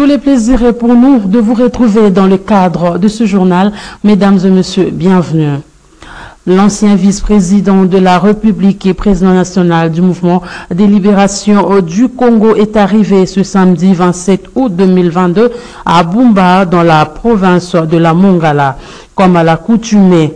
Tout le plaisir est pour nous de vous retrouver dans le cadre de ce journal. Mesdames et messieurs, bienvenue. L'ancien vice-président de la République et président national du mouvement des libérations du Congo est arrivé ce samedi 27 août 2022 à Bumba, dans la province de la Mongala. Comme à l'accoutumée,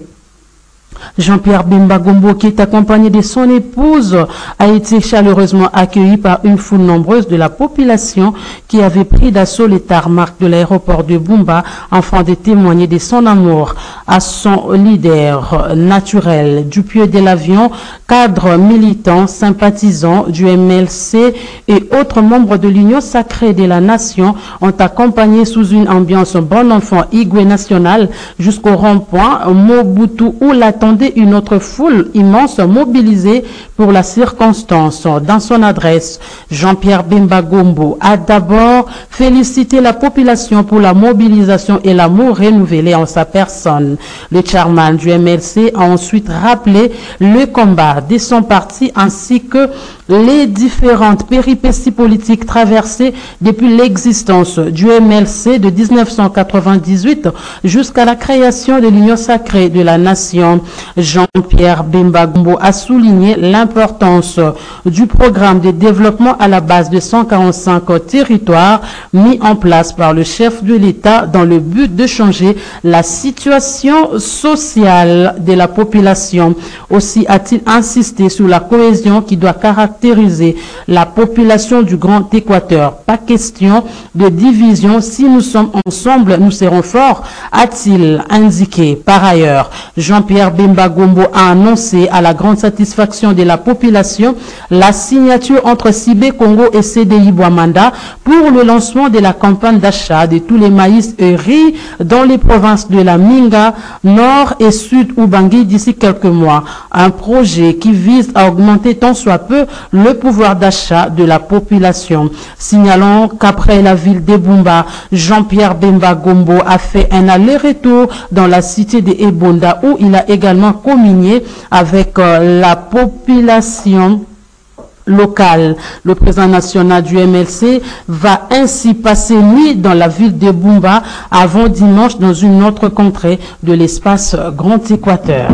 Jean-Pierre Bemba Gombo, qui est accompagné de son épouse, a été chaleureusement accueilli par une foule nombreuse de la population qui avait pris d'assaut les tarmacs de l'aéroport de Bumba afin de témoigner de son amour à son leader naturel. Du pied de l'avion, cadres militants, sympathisants du MLC et autres membres de l'Union sacrée de la nation ont accompagné sous une ambiance bon enfant Igwe national jusqu'au rond-point Mobutu où l'attendait une autre foule immense mobilisée pour la circonstance. Dans son adresse, Jean-Pierre Bemba Gombo a d'abord félicité la population pour la mobilisation et l'amour renouvelé en sa personne. Le chairman du MLC a ensuite rappelé le combat de son parti ainsi que les différentes péripéties politiques traversées depuis l'existence du MLC de 1998 jusqu'à la création de l'Union sacrée de la nation. Jean-Pierre Bemba Gombo a souligné l'importance du programme de développement à la base de 145 territoires mis en place par le chef de l'État dans le but de changer la situation sociale de la population. Aussi a-t-il insisté sur la cohésion qui doit caractériser la population du Grand Équateur. Pas question de division. Si nous sommes ensemble, nous serons forts, a-t-il indiqué. Par ailleurs, Jean-Pierre Bemba Gombo a annoncé à la grande satisfaction de la population la signature entre Sibé Congo et CDI Boamanda pour le lancement de la campagne d'achat de tous les maïs et riz dans les provinces de la Minga, Nord et Sud Ubangui d'ici quelques mois. Un projet qui vise à augmenter tant soit peu le pouvoir d'achat de la population. Signalons qu'après la ville de Bumba, Jean-Pierre Bemba Gombo a fait un aller-retour dans la cité de Ebonda où il a également communié avec la population locale. Le président national du MLC va ainsi passer nuit dans la ville de Bumba avant dimanche dans une autre contrée de l'espace Grand Équateur.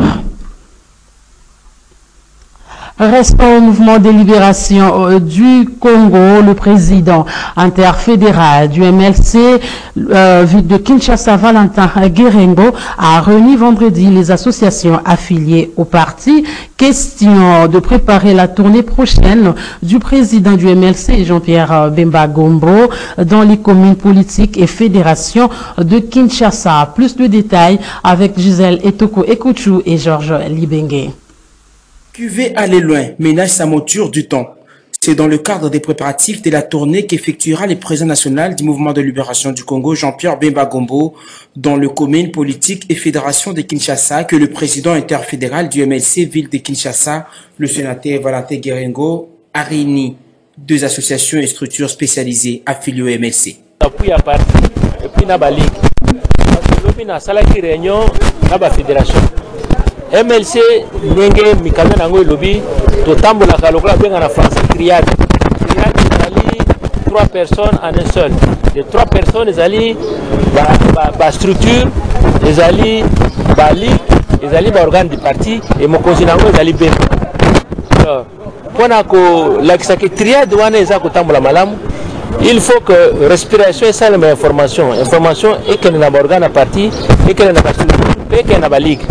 Restons au mouvement de libération du Congo. Le président interfédéral du MLC de Kinshasa, Valentin Guérengo, a réuni vendredi les associations affiliées au parti. Question de préparer la tournée prochaine du président du MLC, Jean-Pierre Bemba Gombo, dans les communes politiques et fédérations de Kinshasa. Plus de détails avec Gisèle Etoko Ekouchou et Georges Libengue. QV aller loin, ménage sa monture du temps. C'est dans le cadre des préparatifs de la tournée qu'effectuera le président national du mouvement de libération du Congo, Jean-Pierre Bemba Gombo, dans le commune politique et fédération de Kinshasa, que le président interfédéral du MLC ville de Kinshasa, le sénateur Valentin Guérengo, a réuni deux associations et structures spécialisées affiliées au MLC. Appui à parti et puis na ligue. Parce que l'objet réunion na fédération. MLC ndenge mikanda nango lobby to tambola kalokola benga na français triade. Triade ezali 3 personnes en un seul. Les 3 personnes ezali ba structure, ezali ba ligue, ezali ba organe du parti et mokonzi nango ezali ben. Alors pona ko lakisa ke triade wana eza ko tambola malamu. Il faut que respiration et ça information et que na organe à parti et que na structure et que na ba ligue.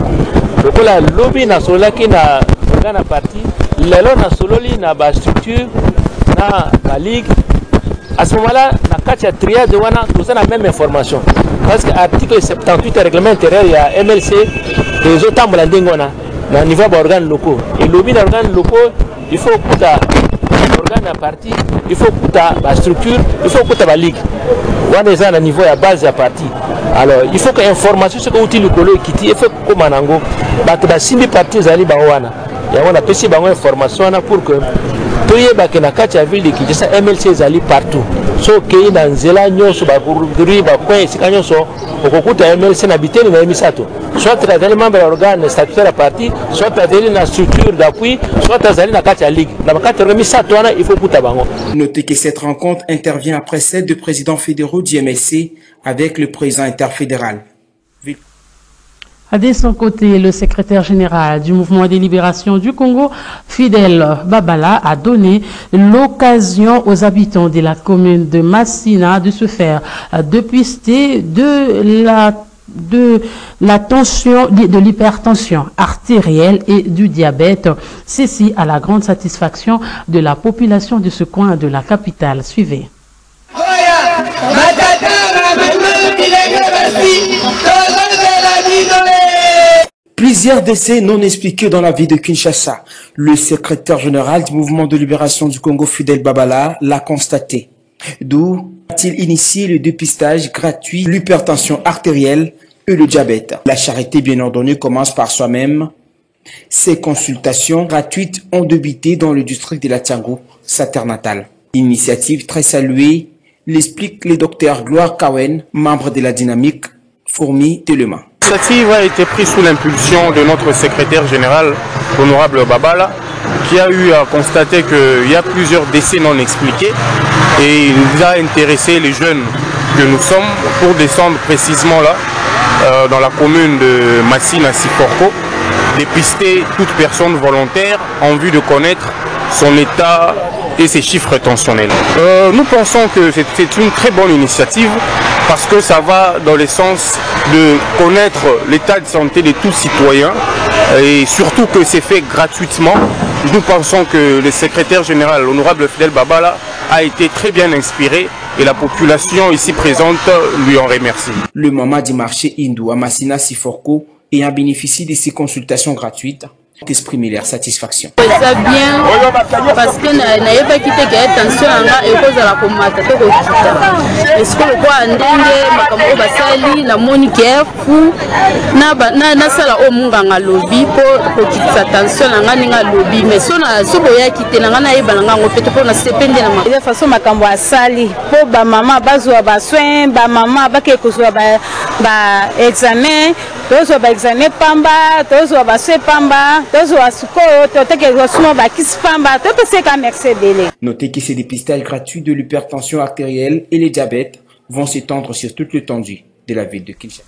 Donc la lobby na solo qui na organe à parti, lelo na solo li na ba structure na ba ligue. À ce moment-là, na katia triade wana tout ça la même information. Parce que article 78 règlement intérieur il y a MLC les autres mlandengona na niveau d'organes locaux. Et lobby d'organes locaux, il faut que organe à parti, il faut que la structure, il faut que la ligue. On est à niveau à base à parti. Alors, il faut que l'information soit utile au qui il faut que manango, bah que la parti zali bawana. Et on a aussi une information pour que boyeba ke na kati ya ville de Kinshasa MLC ezali partout. So ke na nzela nyonso ba buruduri ba coin esika nyonso okokuta MLC na biteni na emisato. Soit azali membre ya organe statutaire ya parti, soit azali na structure d'appui, soit azali na kati ya ligue. Na kati ya emisato wana il faut kuta bango. Notez que cette rencontre intervient après celle de présidents fédéraux du MLC avec le président interfédéral. De son côté, le secrétaire général du mouvement des libérations du Congo, Fidel Babala, a donné l'occasion aux habitants de la commune de Massina de se faire dépister de l'hypertension artérielle et du diabète. Ceci à la grande satisfaction de la population de ce coin de la capitale. Suivez. Plusieurs décès non expliqués dans la ville de Kinshasa. Le secrétaire général du mouvement de libération du Congo, Fidel Babala, l'a constaté. D'où a-t-il initié le dépistage gratuit, l'hypertension artérielle et le diabète. La charité bien ordonnée commence par soi-même. Ces consultations gratuites ont débuté dans le district de la Tiango, sa terre natale. Initiative très saluée, l'explique le docteur Gloire Kawen, membre de la dynamique Fourmi Telema. L'initiative a été prise sous l'impulsion de notre secrétaire général, l'honorable Babala, qui a eu à constater qu'il y a plusieurs décès non expliqués et il nous a intéressé les jeunes que nous sommes pour descendre précisément là, dans la commune de Massina Siforko, dépister toute personne volontaire en vue de connaître son état et ses chiffres tensionnels. Nous pensons que c'est une très bonne initiative parce que ça va dans le sens de connaître l'état de santé de tout citoyen et surtout que c'est fait gratuitement. Nous pensons que le secrétaire général, l'honorable Fidel Babala, a été très bien inspiré et la population ici présente lui en remercie. Le moment du marché hindou à Massina Siforko ayant bénéficié de ces consultations gratuites exprimer leur satisfaction. C'est bien parce que n'avez pas quitté que attention à et cause de la combattre est-ce que quoi ndenge makambo basali na monique fou na sala o munganga lobby pour quitter attention na nga lobby mais so boya quitter na nga yeba nga ngo peut pour na sepende na de façon makambo asali pour ba maman bazwa ba soin ba maman ba ke kozwa ba examen tozo ba examen pamba tozo ba se pamba. Notez que ces dépistages gratuits de l'hypertension artérielle et le diabète vont s'étendre sur toute l'étendue de la ville de Kinshasa.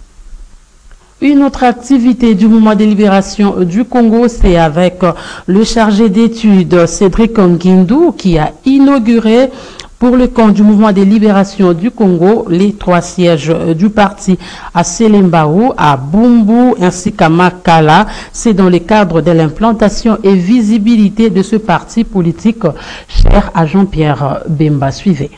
Une autre activité du mouvement de libération du Congo, c'est avec le chargé d'études Cédric Nguindou qui a inauguré pour le camp du mouvement de libération du Congo, les 3 sièges du parti à Selembao, à Bumbu ainsi qu'à Makala. C'est dans le cadre de l'implantation et visibilité de ce parti politique cher à Jean-Pierre Bemba. Suivez.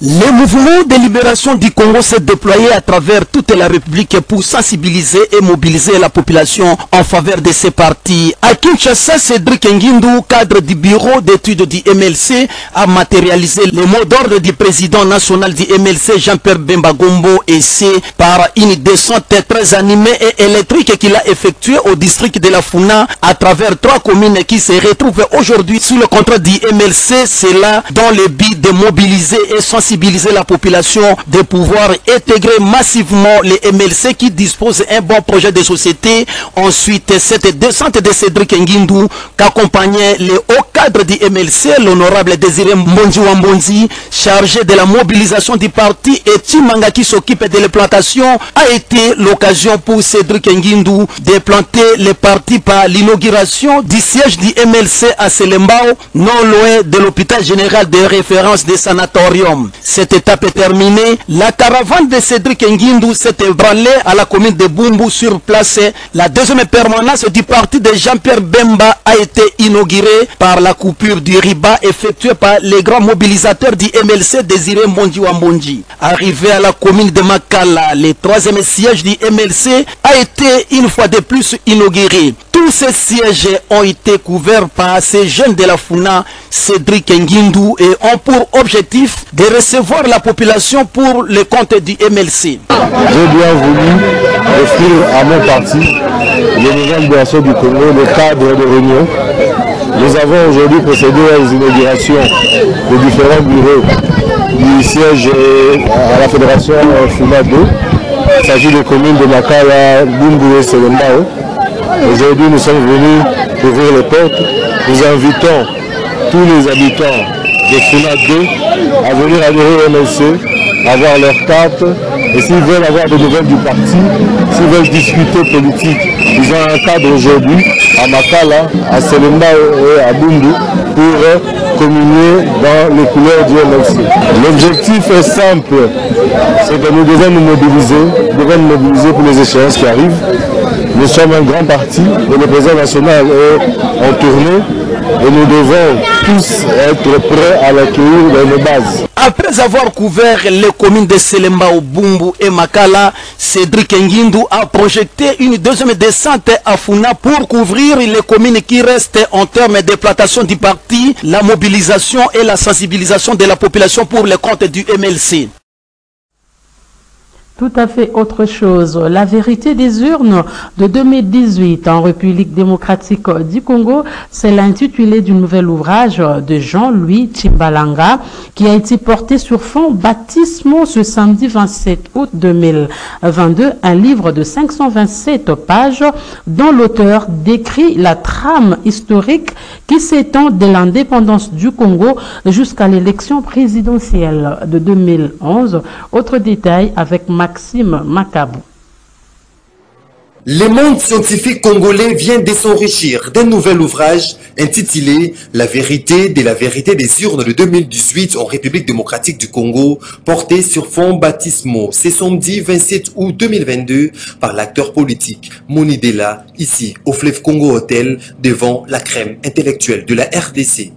Le mouvement de libération du Congo s'est déployé à travers toute la République pour sensibiliser et mobiliser la population en faveur de ces partis. À Kinshasa, Cédric Nguindou, cadre du bureau d'études du MLC, a matérialisé le mot d'ordre du président national du MLC, Jean-Pierre Bemba Gombo, et c'est par une descente très animée et électrique qu'il a effectuée au district de la Funa à travers 3 communes qui se retrouvent aujourd'hui sous le contrôle du MLC. C'est là dans le but de mobiliser et sensibiliser la population de pouvoir intégrer massivement les MLC qui disposent d'un bon projet de société. Ensuite, cette descente de Cédric Nguindou qu'accompagnait le haut cadre du MLC, l'honorable Désiré Mbonzi Wambonzi, chargé de la mobilisation du parti, et Timanga qui s'occupe de l'implantation, a été l'occasion pour Cédric Nguindou de planter le parti par l'inauguration du siège du MLC à Selembao, non loin de l'hôpital général de référence des sanatoriums. Cette étape est terminée. La caravane de Cédric Nguindou s'est ébranlée à la commune de Bumbu sur place. La deuxième permanence du parti de Jean-Pierre Bemba a été inaugurée par la coupure du riba effectuée par les grands mobilisateurs du MLC Désiré Mbonzi Wambonzi. Arrivé à la commune de Makala, le 3e siège du MLC a été une fois de plus inauguré. Tous ces sièges ont été couverts par ces jeunes de la Funa, Cédric Nguindou, et ont pour objectif de recevoir la population pour le compte du MLC. J'ai bien voulu offrir à mon parti, le mouvement de libération du Congo, le cadre de réunion Nous avons aujourd'hui procédé à les inaugurations de différents bureaux du siège à la Fédération FUNA 2. Il s'agit des communes de Makala, Bumbu et Selembao. Aujourd'hui, nous sommes venus ouvrir les portes. Nous invitons tous les habitants de FUNA 2 à venir adhérer au MLC, avoir leur carte. Et s'ils veulent avoir des nouvelles du parti, s'ils veulent discuter politique, ils ont un cadre aujourd'hui à Makala, à Selembao et à Bumbu pour communier dans les couleurs du MLC. L'objectif est simple, c'est que nous devons nous mobiliser pour les échéances qui arrivent. Nous sommes un grand parti et le président national est en tournée et nous devons tous être prêts à l'accueillir dans nos bases. Après avoir couvert les communes de Selembao, Bumbu et Makala, Cédric Ngindu a projeté une deuxième descente à Funa pour couvrir les communes qui restent en termes de plantation du parti, la mobilisation et la sensibilisation de la population pour les comptes du MLC. Tout à fait autre chose. La vérité des urnes de 2018 en République démocratique du Congo, c'est l'intitulé du nouvel ouvrage de Jean-Louis Tchimbalanga qui a été porté sur fond baptismaux ce samedi 27 août 2022, un livre de 527 pages dont l'auteur décrit la trame historique qui s'étend de l'indépendance du Congo jusqu'à l'élection présidentielle de 2011. Autre détail avec Maxime Macabou. Le monde scientifique congolais vient de s'enrichir d'un nouvel ouvrage intitulé « La vérité des urnes de 2018 en République démocratique du Congo » porté sur fond baptismaux. C'est samedi 27 août 2022 par l'acteur politique Moni Dela, ici au Fleuve Congo Hotel, devant la crème intellectuelle de la RDC.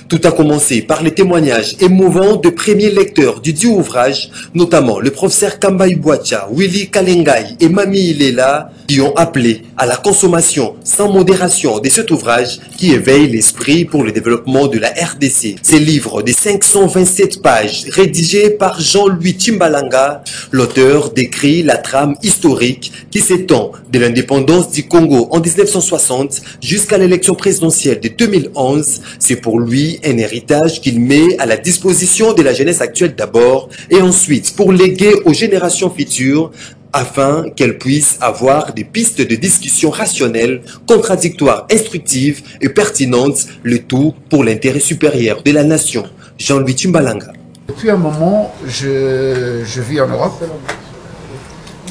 Tout a commencé par les témoignages émouvants de premiers lecteurs du dit ouvrage, notamment le professeur Kambaï Bouacha, Willy Kalengai et Mami Ilela, qui ont appelé à la consommation sans modération de cet ouvrage qui éveille l'esprit pour le développement de la RDC. Ces livres de 527 pages, rédigés par Jean-Louis Tchimbalanga, l'auteur décrit la trame historique qui s'étend de l'indépendance du Congo en 1960 jusqu'à l'élection présidentielle de 2011. C'est pour lui un héritage qu'il met à la disposition de la jeunesse actuelle d'abord et ensuite pour léguer aux générations futures afin qu'elles puissent avoir des pistes de discussion rationnelles, contradictoires, instructives et pertinentes, le tout pour l'intérêt supérieur de la nation. Jean-Louis Tchimbalanga. Depuis un moment, je vis en Europe.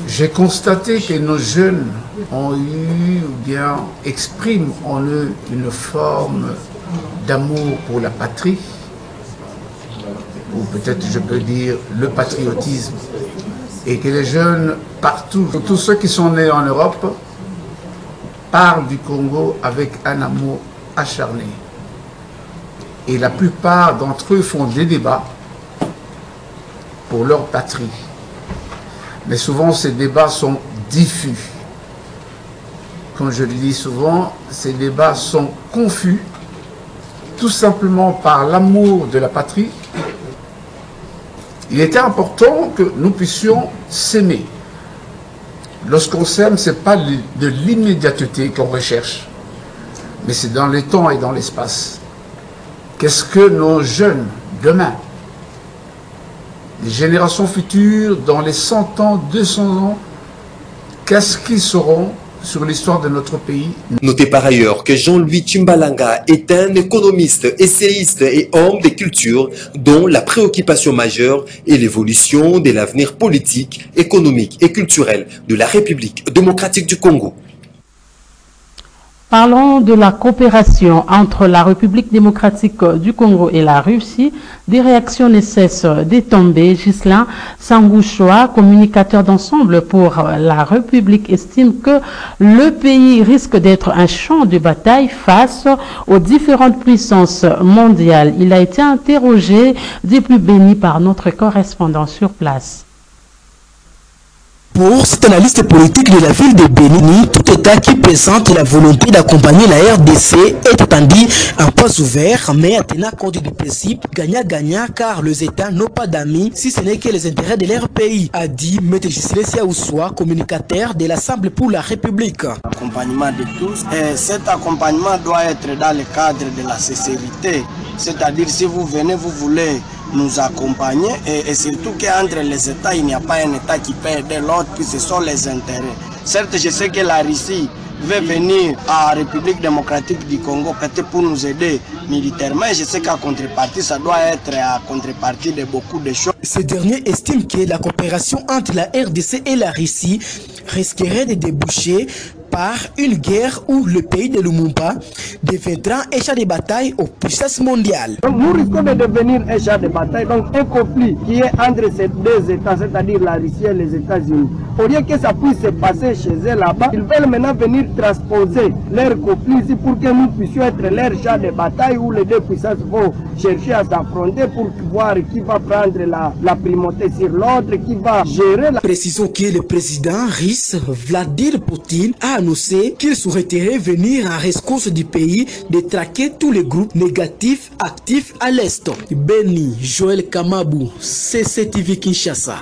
J'ai constaté que nos jeunes ont eu ou bien expriment en eux une forme d'amour pour la patrie, ou peut-être je peux dire le patriotisme, et que les jeunes partout, tous ceux qui sont nés en Europe, parlent du Congo avec un amour acharné. Et la plupart d'entre eux font des débats pour leur patrie. Mais souvent ces débats sont diffus. Comme je le dis souvent, ces débats sont confus, tout simplement par l'amour de la patrie. Il était important que nous puissions s'aimer. Lorsqu'on s'aime, ce n'est pas de l'immédiateté qu'on recherche, mais c'est dans le temps et dans l'espace. Qu'est-ce que nos jeunes, demain, les générations futures, dans les 100 ans, 200 ans, qu'est-ce qu'ils sauront sur l'histoire de notre pays? Notez par ailleurs que Jean-Louis Tchimbalanga est un économiste, essayiste et homme de culture dont la préoccupation majeure est l'évolution de l'avenir politique, économique et culturel de la République démocratique du Congo. Parlons de la coopération entre la République démocratique du Congo et la Russie. Des réactions ne cessent de tomber. Ghislain Sangouchoa, communicateur d'ensemble pour la République, estime que le pays risque d'être un champ de bataille face aux différentes puissances mondiales. Il a été interrogé depuis Béni par notre correspondant sur place. Pour cet analyste politique de la ville de Béni, tout État qui présente la volonté d'accompagner la RDC est attendu un pas ouvert, mais à tenir compte du principe gagnant-gagnant, car les États n'ont pas d'amis si ce n'est que les intérêts de leur pays, a dit M. Gisele Siaoussoua, communicateur de l'Assemblée pour la République. Accompagnement de tous, et cet accompagnement doit être dans le cadre de la sincérité, c'est-à-dire si vous venez, vous voulez nous accompagner et surtout qu'entre les États, il n'y a pas un État qui perd de l'autre, puis ce sont les intérêts. Certes, je sais que la Russie veut venir à la République démocratique du Congo peut-être pour nous aider militairement, et je sais qu'à contrepartie, ça doit être à contrepartie de beaucoup de choses. Ce dernier estime que la coopération entre la RDC et la Russie risquerait de déboucher par une guerre où le pays de Lumumba deviendra un champ de bataille aux puissances mondiales. Donc nous risquons de devenir un champ de bataille, donc un conflit qui est entre ces deux États, c'est-à-dire la Russie et les États-Unis. Au lieu que ça puisse se passer chez eux là-bas, ils veulent maintenant venir transposer leur conflit ici pour que nous puissions être leur champ de bataille où les deux puissances vont chercher à s'affronter pour voir qui va prendre la primauté sur l'autre, qui va gérer la... Précisons que le président russe Vladimir Poutine a annoncé qu'il souhaiterait venir en rescousse du pays de traquer tous les groupes négatifs actifs à l'Est. Béni Joël Kamabou, CCTV Kinshasa.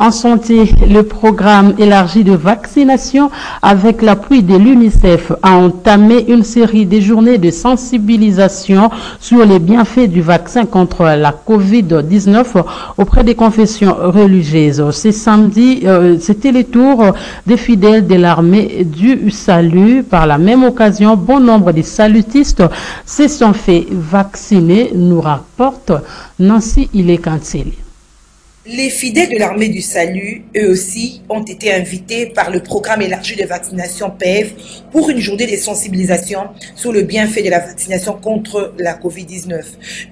En santé, le programme élargi de vaccination avec l'appui de l'UNICEF a entamé une série de journées de sensibilisation sur les bienfaits du vaccin contre la COVID-19 auprès des confessions religieuses. Ce samedi, c'était le tour des fidèles de l'armée du salut. Par la même occasion, bon nombre de salutistes se sont fait vacciner, nous rapporte Nancy Ilekanseli. Les fidèles de l'armée du salut, eux aussi, ont été invités par le programme élargi de vaccination PEV pour une journée de sensibilisation sur le bienfait de la vaccination contre la COVID-19.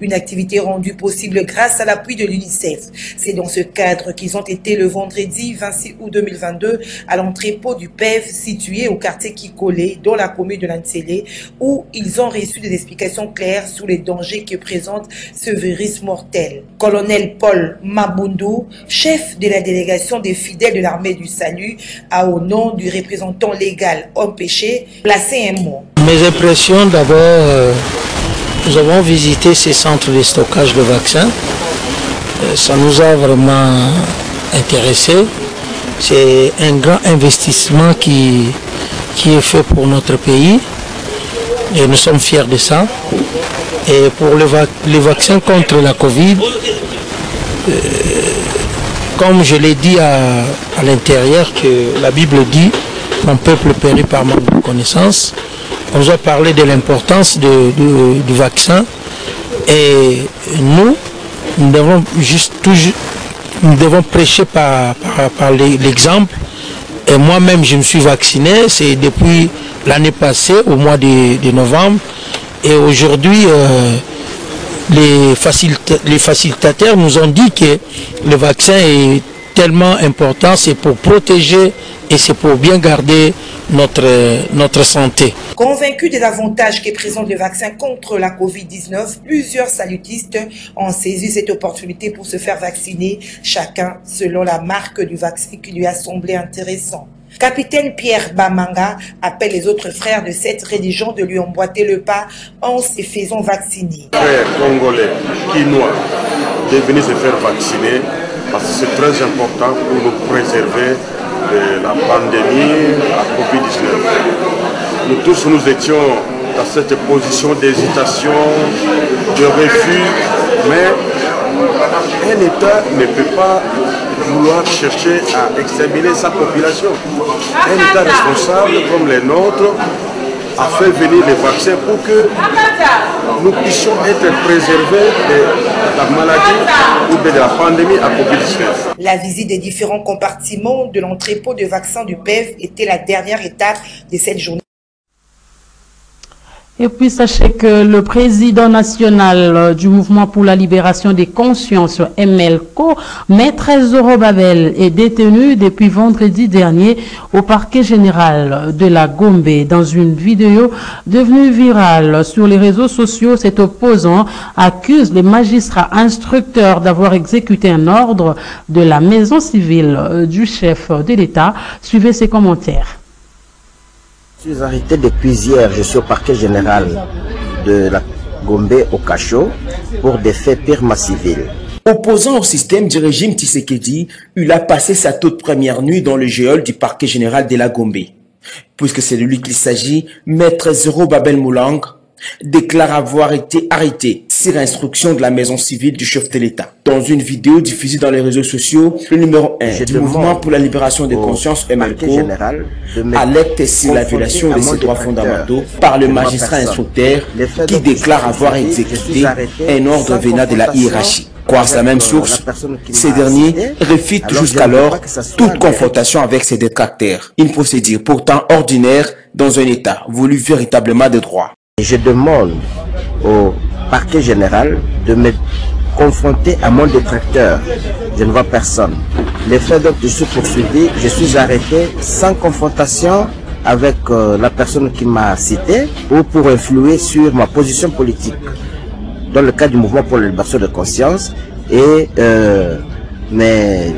Une activité rendue possible grâce à l'appui de l'UNICEF. C'est dans ce cadre qu'ils ont été le vendredi 26 août 2022 à l'entrepôt du PEV situé au quartier Kikole, dans la commune de Lantsele, où ils ont reçu des explications claires sur les dangers que présente ce virus mortel. Colonel Paul Mabundu, chef de la délégation des fidèles de l'armée du salut, a au nom du représentant légal homme péché placé un mot. Mes impressions, d'abord, nous avons visité ces centres de stockage de vaccins. Ça nous a vraiment intéressés. C'est un grand investissement qui est fait pour notre pays et nous sommes fiers de ça. Et pour les vaccins contre la Covid, comme je l'ai dit à l'intérieur, que la Bible dit, mon peuple périt par manque de connaissance. On nous a parlé de l'importance du vaccin et nous devons prêcher par l'exemple. Et moi-même, je me suis vacciné, c'est depuis l'année passée, au mois de novembre. Et aujourd'hui, les facilitateurs nous ont dit que le vaccin est tellement important, c'est pour protéger et c'est pour bien garder notre santé. Convaincus des avantages que présente le vaccin contre la COVID-19, plusieurs salutistes ont saisi cette opportunité pour se faire vacciner, chacun selon la marque du vaccin qui lui a semblé intéressant. Capitaine Pierre Bamanga appelle les autres frères de cette religion de lui emboîter le pas en se faisant vacciner. Frères congolais, quinois, de venir se faire vacciner parce que c'est très important pour nous préserver de la pandémie, la COVID-19. Nous tous, nous étions dans cette position d'hésitation, de refus, mais un État ne peut pas vouloir chercher à exterminer sa population. Un État responsable comme les nôtres a fait venir les vaccins pour que nous puissions être préservés de la maladie ou de la pandémie à COVID-19. La visite des différents compartiments de l'entrepôt de vaccins du PEV était la dernière étape de cette journée. Et puis sachez que le président national du mouvement pour la libération des consciences, MLCO, Maître Zorobabel, est détenu depuis vendredi dernier au parquet général de la Gombe. Dans une vidéo devenue virale sur les réseaux sociaux, cet opposant accuse les magistrats instructeurs d'avoir exécuté un ordre de la maison civile du chef de l'État. Suivez ses commentaires. Je suis arrêté depuis hier, je suis au parquet général de la Gombe au Cachot pour des faits purement civils. Opposant au système du régime Tshisekedi, il a passé sa toute première nuit dans le geôle du parquet général de la Gombe. Puisque c'est de lui qu'il s'agit, Maître Zorobabel Moulang déclare avoir été arrêté sur instruction de la maison civile du chef de l'État. Dans une vidéo diffusée dans les réseaux sociaux, le numéro 1 du mouvement pour la libération des consciences MLCO alerte sur la violation de ses droits fondamentaux par le magistrat instructeur qui déclare avoir exécuté un ordre venant de la hiérarchie. Croire la même source, ces derniers réfutent jusqu'alors toute confrontation avec ses détracteurs. Une procédure pourtant ordinaire dans un État voulu véritablement de droit. Je demande au parquet général de me confronter à mon détracteur. Je ne vois personne. Les faits dont je suis poursuivi, je suis arrêté sans confrontation avec la personne qui m'a cité ou pour influer sur ma position politique. Dans le cas du mouvement pour la libération de conscience et mais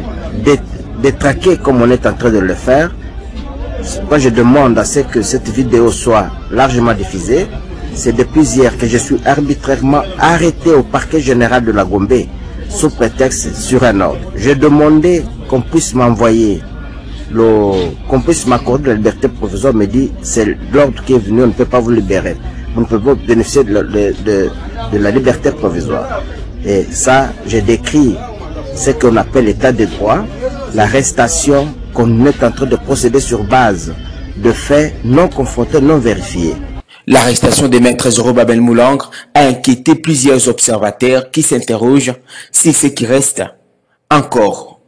détraquer comme on est en train de le faire. Moi je demande à ce que cette vidéo soit largement diffusée. C'est depuis hier que je suis arbitrairement arrêté au parquet général de la Gombe sous prétexte sur un ordre. J'ai demandé qu'on puisse m'envoyer, qu'on puisse m'accorder la liberté provisoire, me dit c'est l'ordre qui est venu, on ne peut pas vous libérer. Vous ne pouvez pas bénéficier de la liberté provisoire. Et ça, j'ai décrit ce qu'on appelle l'état de droit, l'arrestation qu'on est en train de procéder sur base de faits non confrontés, non vérifiés. L'arrestation des maîtres Zorobabel Moulang a inquiété plusieurs observateurs qui s'interrogent si ce qui reste encore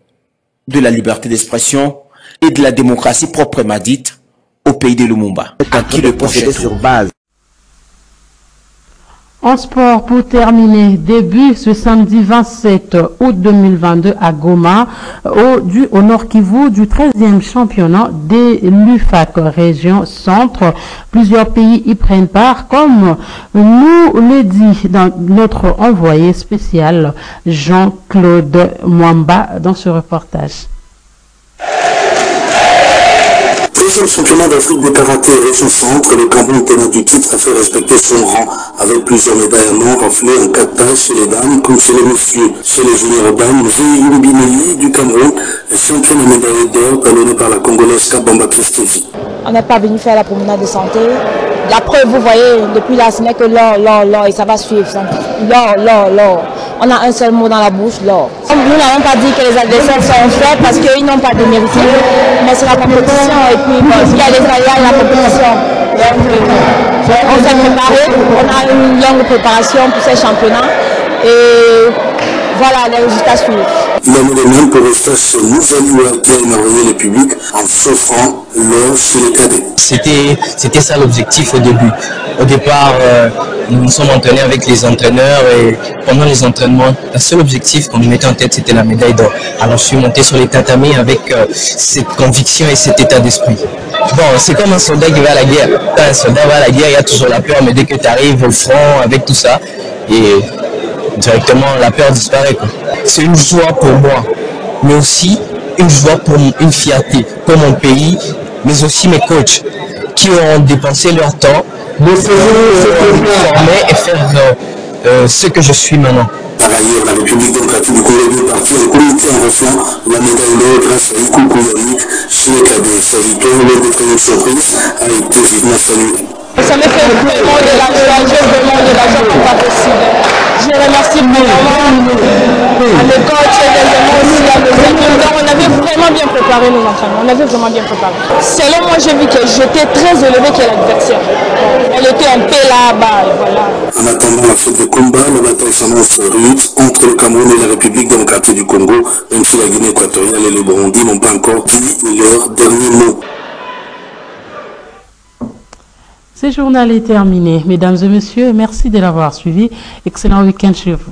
de la liberté d'expression et de la démocratie proprement dite au pays de Lumumba. À qui le procéder sur base. En sport, pour terminer, début ce samedi 27 août 2022 à Goma, au Nord Kivu, du 13e championnat des l'UFAC région centre. Plusieurs pays y prennent part, comme nous le dit dans notre envoyé spécial Jean-Claude Mwamba dans ce reportage. Deuxième championnat d'Afrique de karaté région centre, le Cameroun tenant du titre a fait respecter son rang avec plusieurs médailles en or raflées en 4 tâches chez les dames comme chez les messieurs. Chez les juniors dames, Zéhi Bineli du Cameroun est championne de médaille d'or talonnée par la Congolaise Kabamba Christophe. On n'est pas venu faire la promenade de santé. La preuve, vous voyez, depuis là, ce n'est que l'or, et ça va suivre. L'or. On a un seul mot dans la bouche, l'or. Nous n'avons pas dit que les adversaires sont faits parce qu'ils n'ont pas de mérite. Mais c'est la compétition et puis il y a les aléas et la compétition. Donc, on s'est préparé, on a une longue préparation pour ces championnats et voilà, les résultats suivent. L'année dernière, pour Eustache Mouzalia qui a émerveillé le public en s'offrant l'or chez les cadets. C'était ça l'objectif au début. Au départ, nous nous sommes entraînés avec les entraîneurs et pendant les entraînements, le seul objectif qu'on nous mettait en tête, c'était la médaille d'or. Alors je suis monté sur les tatamis avec cette conviction et cet état d'esprit. Bon, c'est comme un soldat qui va à la guerre. Quand un soldat va à la guerre, il y a toujours la peur, mais dès que tu arrives au front avec tout ça, et directement la peur disparaît. C'est une joie pour moi, mais aussi une joie pour une fierté pour mon pays, mais aussi mes coachs qui ont dépensé leur temps pour me former et faire ce que je suis maintenant. Par ailleurs, la République démocratique du Congo est partie en comité en reçoit la médaille d'or grâce à Ikou Kouyanik chez les cadets. Sa victoire, lors de première surprise, a été vivement saluée. Ça me fait vraiment de la joie comme pas possible. Je remercie vraiment à mes coachs et aussi à mes équipes. Donc on avait vraiment bien préparé nos entraînements. On avait vraiment bien préparé. Selon moi, j'ai vu que j'étais très élevé que l'adversaire. Elle était un peu là-bas et voilà. En attendant la fête de combat, la bataille s'annonce rude entre le Cameroun et la République démocratique du Congo, même si la Guinée équatoriale et le Burundi n'ont pas encore dit leur dernier mot. Ce journal est terminé. Mesdames et messieurs, merci de l'avoir suivi. Excellent week-end chez vous.